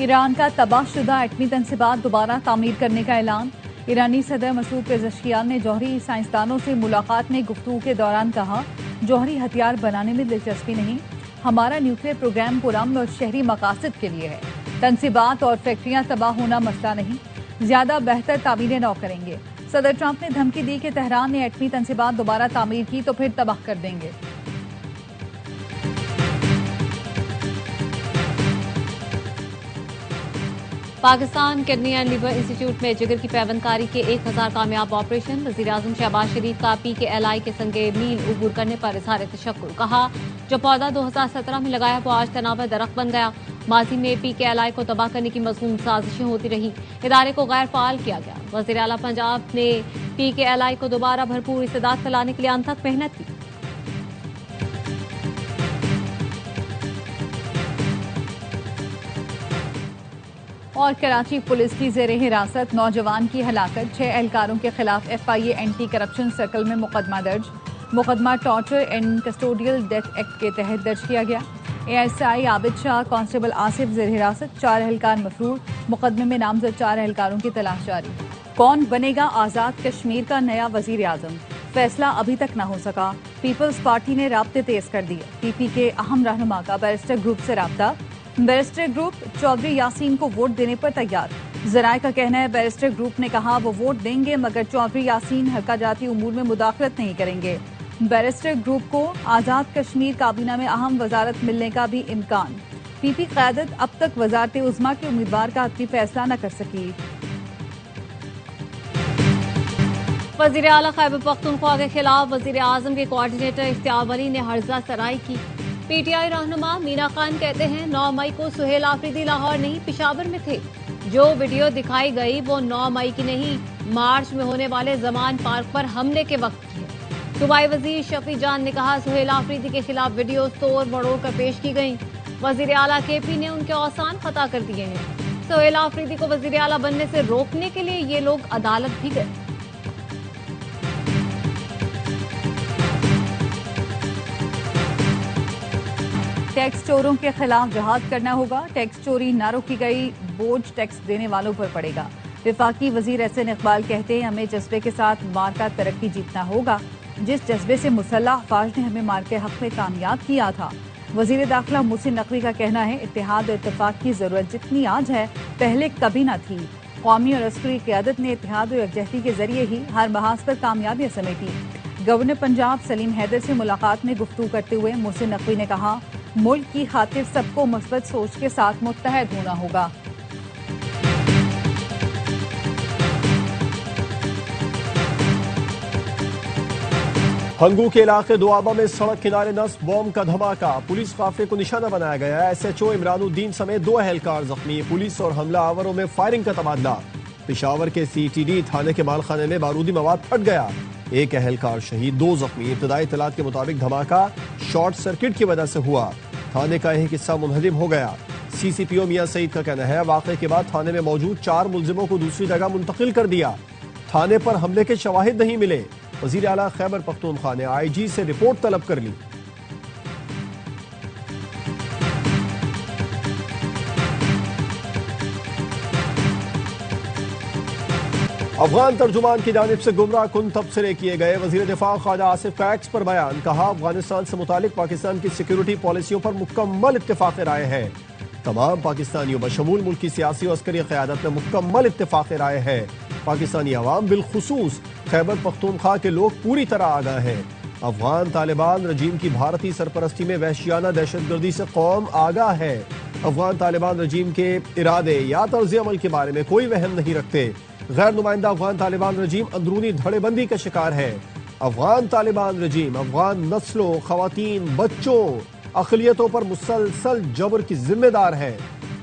Iran का तबाहशुदा एटमी तंसीबात दोबारा तामीर करने का ऐलान। ईरानी सदर मसूद पेज़ेश्कियान ने जौहरी साइंसदानों से मुलाकात में गुफ्तगू के दौरान कहा, जौहरी हथियार बनाने में दिलचस्पी नहीं, हमारा न्यूक्लियर प्रोग्राम पुरअमन और शहरी मकासद के लिए है। तंसीबात और फैक्ट्रियां तबाह होना मसला नहीं, ज्यादा बेहतर तामीरें नौ करेंगे। सदर ट्रंप ने धमकी दी कि तेहरान ने एटमी तंसीबात दोबारा तामीर की तो फिर तबाह कर देंगे। Pakistan kidney and liver institute में जिगर की पैवंदकारी के 1000 कामयाब ऑपरेशन। वज़ीर-ए-आज़म शहबाज शरीफ का PKLI के संगे मील उबूर करने पर इज़हार तशक्कुर। कहा, जो पौधा 2017 में लगाया वो आज तनावर दरख्त बन गया। माजी में PKLI को तबाह करने की मज़मूम साजिशें होती रही, इदारे को गैर फाल किया गया। वज़ीर आला पंजाब ने PKLI को दोबारा भरपूर इस्तेदाद फैलाने के लिए अनथक मेहनत की। और कराची पुलिस की जेर हिरासत नौजवान की हलाकत, 6 एहलकारों के खिलाफ FIA एंटी करप्शन सर्कल में मुकदमा दर्ज। मुकदमा torture and custodial death act के तहत दर्ज किया गया। ASI आबिद शाह, कांस्टेबल आसिफ जेर हिरासत, 4 एहलकार मफरूर। मुकदमे में नामजद 4 एहलकारों की तलाश जारी। कौन बनेगा आजाद कश्मीर का नया वजीर आजम, फैसला अभी तक न हो सका। पीपल्स पार्टी ने राब्ते तेज कर दिए। PP के अहम रहनुमा का बैरिस्टर ग्रुप से राब्ता। बैरिस्टर ग्रुप चौधरी यासीन को वोट देने पर तैयार। जराये का कहना है, बैरिस्टर ग्रुप ने कहा वो वोट देंगे मगर चौधरी यासीन हल्का जाती उमूर में मुदाखलत नहीं करेंगे। बैरिस्टर ग्रुप को आजाद कश्मीर काबीना में अहम वजारत मिलने का भी इम्कान। PP क़यादत अब तक वजारत उज़्मा के उम्मीदवार का हतमी फैसला न कर सकी। वज़ीर आला खैबर पख्तूनख्वा के खिलाफ वज़ीर आज़म के कोऑर्डिनेटर इख्तियार वली ने हर्जा सराई की। PTI रहनुमा मीना खान कहते हैं, 9 मई को सुहेल आफरीदी लाहौर नहीं पेशावर में थे। जो वीडियो दिखाई गई वो 9 मई की नहीं, मार्च में होने वाले जमान पार्क पर हमले के वक्त की है। सूबाई वजीर शफी जान ने कहा, सुहेल आफरीदी के खिलाफ वीडियो तोड़ मड़ोड़ कर पेश की गई। वजीर आला KP ने उनके औसान खता कर दिए हैं। सुहेल आफरीदी को वजीर आला बनने से रोकने के लिए ये लोग अदालत भी गए। टैक्स चोरों के खिलाफ जहाद करना होगा। टैक्स चोरी न रोकी गई, बोझ टैक्स देने वालों पर पड़ेगा। विफाकी वजीर एहसन इकबाल कहते हैं, हमें जज्बे के साथ मार्का तरक्की जीतना होगा। जिस जज्बे से मुसल्लह अफवाज ने हमें मार के हक में कामयाब किया था। वजीर दाखिला मोहसिन नकवी का कहना है, इत्तेहाद और इत्तेफाक की जरूरत जितनी आज है पहले कभी न थी। कौमी और अस्करी क़यादत ने इत्तेहाद और यकजहती के जरिए ही हर महाज पर कामयाबियां समेटी। गवर्नर पंजाब सलीम हैदर से मुलाकात में गुफ्तगू करते हुए मोहसिन नकवी ने कहा, मुल्क की खातिर सबको मुस्बत सोच के साथ मुत्तहद होना होगा। हंगू के इलाके दुआबा में सड़क किनारे नस्ब बॉम्ब का धमाका, पुलिस काफिले को निशाना बनाया गया। SHO इमरानुद्दीन समेत 2 एहलकार जख्मी। पुलिस और हमला आवरों में फायरिंग का तबादला। पेशावर के CTD थाने के मालखाने में बारूदी मवाद फट गया, 1 एहलकार शहीद, 2 जख्मी। इब्तदाई इत्तलात के मुताबिक धमाका शॉर्ट सर्किट की वजह से हुआ। थाने का एक हिस्सा मुनहदिम हो गया। CCPO मियां सईद का कहना है, वाक़े के बाद थाने में मौजूद 4 मुलजिमों को दूसरी जगह मुंतकिल कर दिया। थाने पर हमले के शवाहिद नहीं मिले। वज़ीर आला खैबर पख्तूनख्वा ने IG से रिपोर्ट तलब कर ली। अफगान तर्जुमान की जानिब से गुमराह कुन तबसरे किए गए। वजीर दिफा ख्वाजा आसिफ का एक्स पर बयान, कहा अफगानिस्तान से मुतालिक पाकिस्तान की सिक्योरिटी पॉलिसियों पर मुकम्मल इत्तेफाक राय है। तमाम पाकिस्तानियों बशमूल मुल्क की सियासी और अस्करी क़यादत में मुकम्मल इत्तेफाक राय है। पाकिस्तानी अवाम बिलखुसूस खैबर पख्तूनख्वा के लोग पूरी तरह आगाह हैं। अफगान तालिबान रजीम की भारतीय सरपरस्ती में वहशियाना दहशतगर्दी से कौम आगाह है। अफगान तालिबान रजीम के इरादे या तर्ज अमल के बारे में कोई वहम नहीं रखते। गैर नुमाइंदा अफगान तालिबान रजीम अंदरूनी धड़ेबंदी का शिकार है। अफगान तालिबान रजीम अफगान नस्लों, खवातीन, बच्चों, अक़लियतों पर मुसलसल जबर की जिम्मेदार है।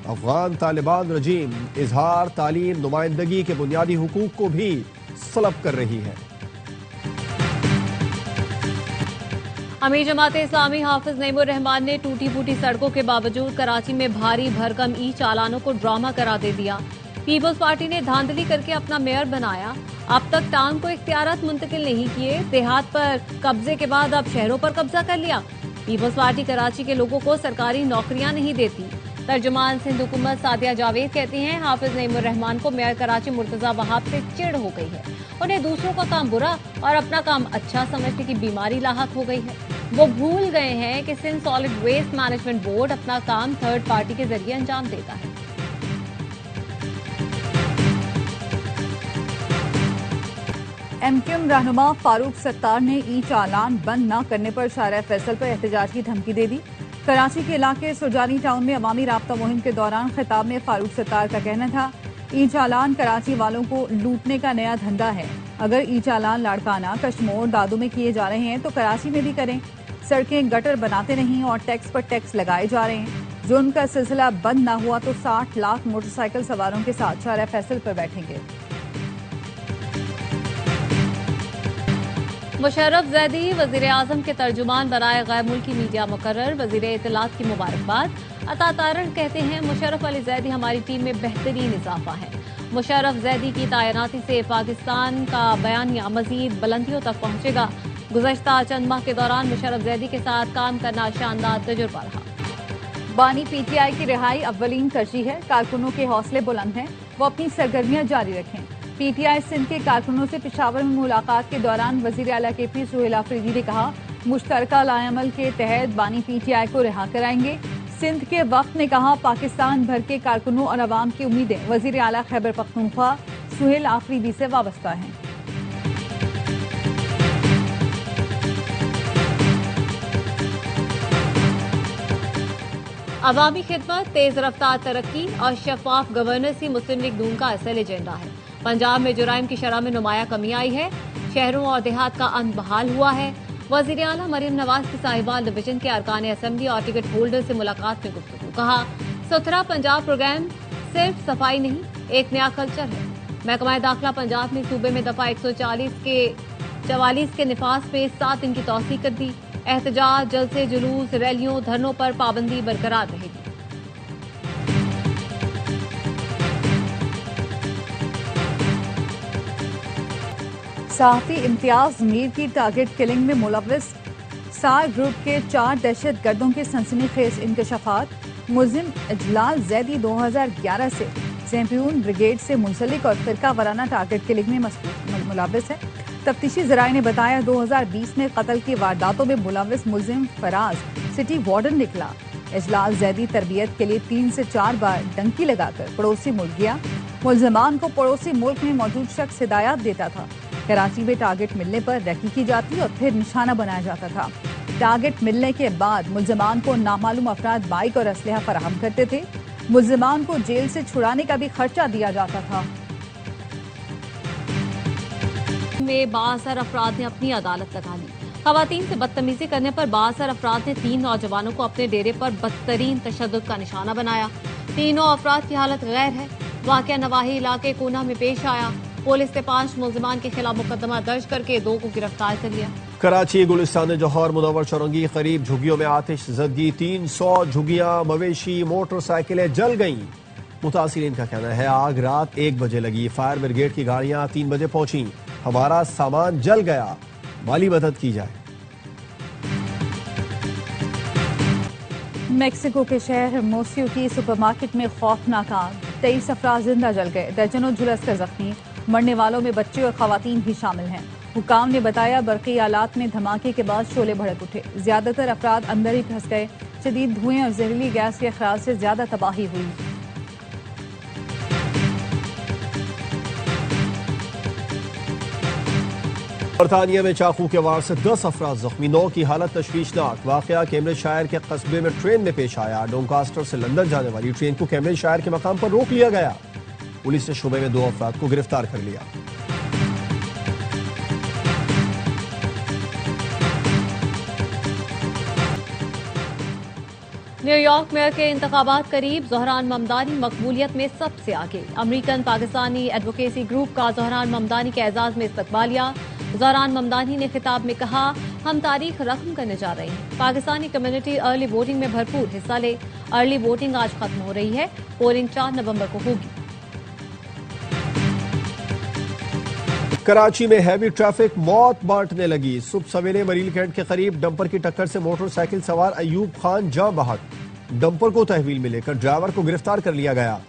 अफगान तालिबान रजीम इजहार, तालीम, नुमाइंदगी के बुनियादी हुकूक को भी सलब कर रही है। अमीर जमात इस्लामी हाफिज नईमुर रहमान ने टूटी फूटी सड़कों के बावजूद कराची में भारी भरकम चालानों को ड्रामा करार दे दिया। पीपल्स पार्टी ने धांधली करके अपना मेयर बनाया। अब तक टाउन को इख्तियारात मुंतकिल नहीं किए। देहात पर कब्जे के बाद अब शहरों पर कब्जा कर लिया। पीपल्स पार्टी कराची के लोगों को सरकारी नौकरियां नहीं देती। तर्जुमान सिंध हुकूमत सादिया जावेद कहती हैं हाफिज नईमुर रहमान को मेयर कराची मुर्तजा वहाब से चिढ़ हो गई है। उन्हें दूसरों का काम बुरा और अपना काम अच्छा समझने की बीमारी लाहक हो गई है। वो भूल गए हैं कि Sindh solid waste management board अपना काम थर्ड पार्टी के जरिए अंजाम देता है। एमक्यूएम रहनुमा फारूक सत्तार ने ई चालान बंद न करने पर शारा फैसल पर एहतजाज की धमकी दे दी। कराची के इलाके सुरजानी टाउन में अवामी राब्ता मुहिम के दौरान खिताब में फारूक सत्तार का कहना था, ई चालान कराची वालों को लूटने का नया धंधा है। अगर ई चालान लाड़काना, कश्मोर, दादू में किए जा रहे हैं तो कराची में भी करें। सड़कें गटर बनाते नहीं और टैक्स पर टैक्स लगाए जा रहे हैं। जो उनका सिलसिला बंद ना हुआ तो 60 लाख मोटरसाइकिल सवारों के साथ शारा फैसल पर बैठेंगे। मुशर्रफ जैदी वजीर आजम के तर्जुमान बनाए गैर मुल्की मीडिया मुकर्रर, वजीर इत्तलात की मुबारकबाद। अता तारण कहते हैं मुशर्रफ अली जैदी हमारी टीम में बेहतरीन इजाफा है। मुशर्रफ जैदी की तैनाती से पाकिस्तान का बयानिया मजीद बुलंदियों तक पहुंचेगा। गुज़श्ता चंद माह के दौरान मुशर्रफ जैदी के साथ काम करना शानदार तजुर्बा रहा। बानी पीटीआई की रिहाई अव्वलीन तरजीह है। कारकुनों के हौसले बुलंद हैं, वो अपनी सरगर्मियां जारी रखें। पीटीआई सिंध के कारकुनों से पेशावर में मुलाकात के दौरान वजीर आला केपी सुहेल आफरीदी ने कहा, मुश्तरका लाएमल के तहत बानी पीटीआई को रिहा कराएंगे। सिंध के वक्त ने कहा, पाकिस्तान भर के कारकुनों और अवाम की उम्मीदें वजीर आला खैबर पख्तूनख्वा सुहेल आफरीदी से वाबस्ता हैं। अवामी खिदमत, तेज रफ्तार तरक्की और शफाफ गवर्नेंस ही मुस्लिम लीग नून का असल एजेंडा है। पंजाब में जुराइम की शरह में नुमाया कमी आई है। शहरों और देहात का अमन बहाल हुआ है। वजीर आला मरियम नवाज की साहिबाल डिवीजन के अरकान असेंबली और टिकट होल्डर से मुलाकात में गुफ्तगू। कहा, सुथरा पंजाब प्रोग्राम सिर्फ सफाई नहीं, एक नया कल्चर है। महकमा दाखिला पंजाब ने सूबे में दफा 144 के निफाज पे 7 दिन की तौसीक कर दी। एहतजाज, जलसे, जुलूस, रैलियों, धरनों पर पाबंदी बरकरार रहेगी। सहाफ़ी इम्तियाज मीर की टारगेट किलिंग में मुलव्विस सार ग्रुप के 4 दहशतगर्दों के सनसनीखेज इंकशाफात। मुलजिम इजलाल जैदी 2011 से चैंपियन ब्रिगेड से मुंसलिक और फिरका वराना टारगेट किलिंग में मुलव्विस है। तफ्तीशी जराये ने बताया, 2020 में कत्ल की वारदातों में मुलव्विस मुलजिम फराज सिटी वार्डन निकला। इजलाल जैदी तरबियत के लिए 3 से 4 बार डंकी लगाकर पड़ोसी मुल्क गया। मुलजमान को पड़ोसी मुल्क में मौजूद शख्स हिदायत देता था। कराची में टारगेट मिलने पर रेकी की जाती और फिर निशाना बनाया जाता था। टारगेट मिलने के बाद मुलजमान को नामालूम अफराद बाइक और असलहा फराहम करते थे। मुलजमान को जेल से छुड़ाने का भी खर्चा दिया जाता था। में बासर अफराद ने अपनी अदालत लगा ली। खवातीन से बदतमीजी करने पर बासर अफराद ने 3 नौजवानों को अपने डेरे पर बदतरीन तशद्दुद का निशाना बनाया। तीनों अफराद की हालत गैर है। वाक़या नवाही इलाके कोना में पेश आया। पुलिस ने 5 मुलजिमान के खिलाफ मुकदमा दर्ज करके 2 को गिरफ्तार कर लिया। कराची गुलिस्तान जौहर मुनव्वर चौरंगी करीब झुग्गियों में आतिश ज़दगी। 300 झुग्गियां, मवेशी, मोटरसाइकिलें जल गईं। मुतासिरीन का कहना है, आग रात 1 बजे लगी। फायर ब्रिगेड की गाड़ियां 3 बजे पहुंची। हमारा सामान जल गया, माली मदद की जाए। मेक्सिको के शहर मोस्यू की सुपरमार्केट में खौफनाक आग, 23 अफराद जिंदा जल गए, दर्जनों झुलस कर जख्मी। मरने वालों में बच्चे और खवातीन भी शामिल हैं। हुकाम ने बताया, बरक़ी आलात में धमाके के बाद शोले भड़क उठे। ज्यादातर अफराद अंदर ही फंस गए। शदीद धुएं और जहरीली गैस के अखराज से ज्यादा तबाही हुई। बरतानिया में चाकू के वार से 10 अफराद जख्मी, 9 की हालत तशवीशनाक। वाकया कैम्ब्रिजशायर के कस्बे में ट्रेन में पेश आया। डोंकास्टर से लंदन जाने वाली ट्रेन को कैम्ब्रिजशायर के मकाम पर रोक लिया गया। पुलिस ने शुबे में 2 अफराद को गिरफ्तार कर लिया। न्यूयॉर्क मेयर के इंतखाबात करीब, ज़ोहरान ममदानी मकबूलियत में सबसे आगे। अमरीकन पाकिस्तानी एडवोकेसी ग्रुप का ज़ोहरान ममदानी के एजाज में इस्तकबालिया। ज़ोहरान ममदानी ने खिताब में कहा, हम तारीख रकम करने जा रहे हैं। पाकिस्तानी कम्युनिटी अर्ली वोटिंग में भरपूर हिस्सा ले। अर्ली वोटिंग आज खत्म हो रही है। पोलिंग 4 नवंबर को होगी। कराची में हैवी ट्रैफिक मौत बांटने लगी। सुबह सवेरे मरील कैंट के करीब डंपर की टक्कर से मोटरसाइकिल सवार अयूब खान जाँ बहक। डंपर को तहवील में लेकर ड्राइवर को गिरफ्तार कर लिया गया।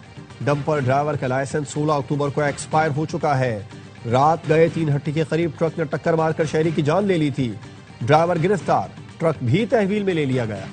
डंपर ड्राइवर का लाइसेंस 16 अक्टूबर को एक्सपायर हो चुका है। रात गए 3 हट्टी के करीब ट्रक ने टक्कर मारकर शहरी की जान ले ली थी। ड्राइवर गिरफ्तार, ट्रक भी तहवील में ले लिया गया।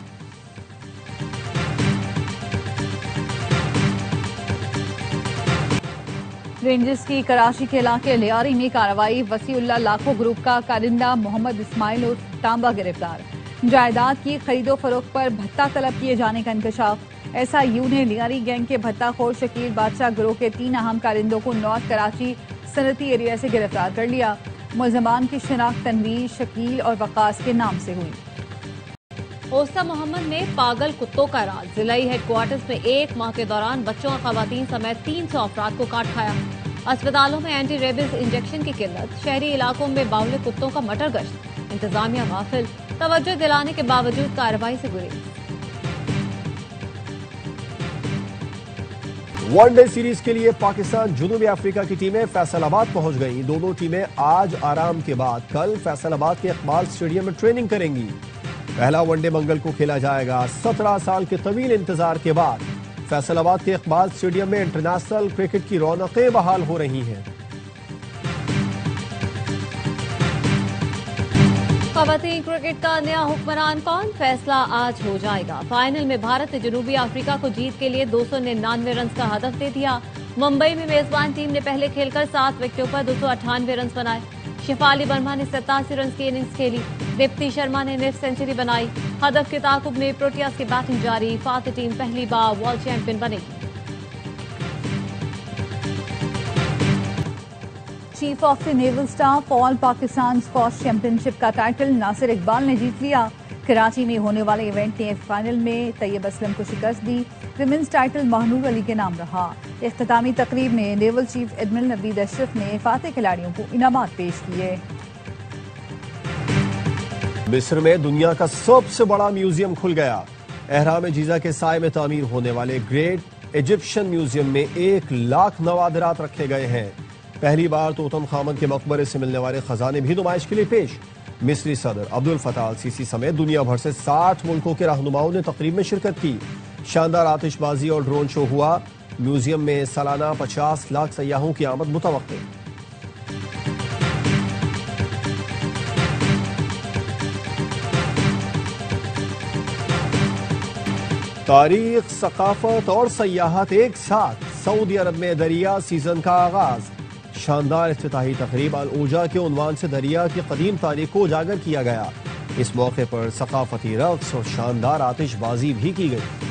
रेंजर्स की कराची के इलाके लियारी में कार्रवाई। वसीउल्लाह लाखो ग्रुप का कारिंदा मोहम्मद इस्माइल और टांबा गिरफ्तार। जायदाद की खरीदो फरोख्त पर भत्ता तलब किए जाने का इंकशाफ। SIU ने लियारी गैंग के भत्ताखोर शकील बादशाह गिरोह के 3 अहम कारिंदों को नॉर्थ कराची सनती एरिया से गिरफ्तार कर लिया। मुलजमान की शिनाख्त तनवीर, शकील और वकास के नाम से हुई। ओस्ता मोहम्मद में पागल कुत्तों का राज। जिलाई हेडक्वार्टर्स में 1 माह के दौरान बच्चों और खवातीन समेत 300 अफराद को काट खाया। अस्पतालों में एंटी रेबीज इंजेक्शन की किल्लत। शहरी इलाकों में बावले कुत्तों का मटर गश्त। इंतजामिया गाफिल, तवज्जो दिलाने के बावजूद कार्रवाई से गुरेज। वनडे सीरीज के लिए पाकिस्तान जुनूबी अफ्रीका की टीमें फैसलाबाद पहुंच गईं। दोनों टीमें आज आराम के बाद कल फैसलाबाद के इकबाल स्टेडियम में ट्रेनिंग करेंगी। पहला वनडे मंगल को खेला जाएगा। 17 साल के तवील इंतजार के बाद फैसलाबाद के इकबाल स्टेडियम में इंटरनेशनल क्रिकेट की रौनकें बहाल हो रही हैं। खवातीन क्रिकेट का नया हुक्मरान कौन, फैसला आज हो जाएगा। फाइनल में भारत ने जनूबी अफ्रीका को जीत के लिए 299 रन का हदफ दे दिया। मुंबई में मेजबान टीम ने पहले खेलकर 7 विकेटों पर 298 रन बनाए। शिफाली वर्मा ने 87 रन की इनिंग्स खेली। दीप्ति शर्मा ने निफ सेंचुरी बनाई। हदफ के ताकुब में प्रोटियास की बैटिंग जारी। फातह टीम पहली बार वर्ल्ड चैंपियन बनेगी। Chief of the naval staff all Pakistan squash championship का टाइटल नासिर इकबाल ने जीत लिया। कराची में होने वाले इवेंट ने फाइनल में तैयब असलम को शिकस्त दी। विमेंस टाइटल महनूर अली के नाम रहा। इख्तितामी तकरीब में naval chief admiral Naveed Ashraf ने फातह खिलाड़ियों को इनामात पेश किए। मिस्र में दुनिया का सबसे बड़ा म्यूजियम खुल गया। एहराम जीजा के साए में तामीर होने वाले ग्रेट इजिप्शियन म्यूजियम में 1 लाख नवादिरात रखे गए हैं। पहली बार तूतनखामन के मकबरे से मिलने वाले खजाने भी नुमाइश के लिए पेश। मिस्री सदर अब्दुल फताह अल सीसी समेत दुनिया भर से 60 मुल्कों के रहनुमाओं ने तकरीब में शिरकत की। शानदार आतिशबाजी और ड्रोन शो हुआ। म्यूजियम में सालाना 50 लाख सयाहों की आमद मुतवक्किल। तारीख, सकाफत और सयाहत एक साथ। सऊदी अरब में दरिया सीजन का आगाज। शानदार इफ्तिताही तकरीब अल ऊजा के उन्वान से दरिया की कदीम तारीख को उजागर किया गया। इस मौके पर सकाफती रक्स और शानदार आतिशबाजी भी की गई।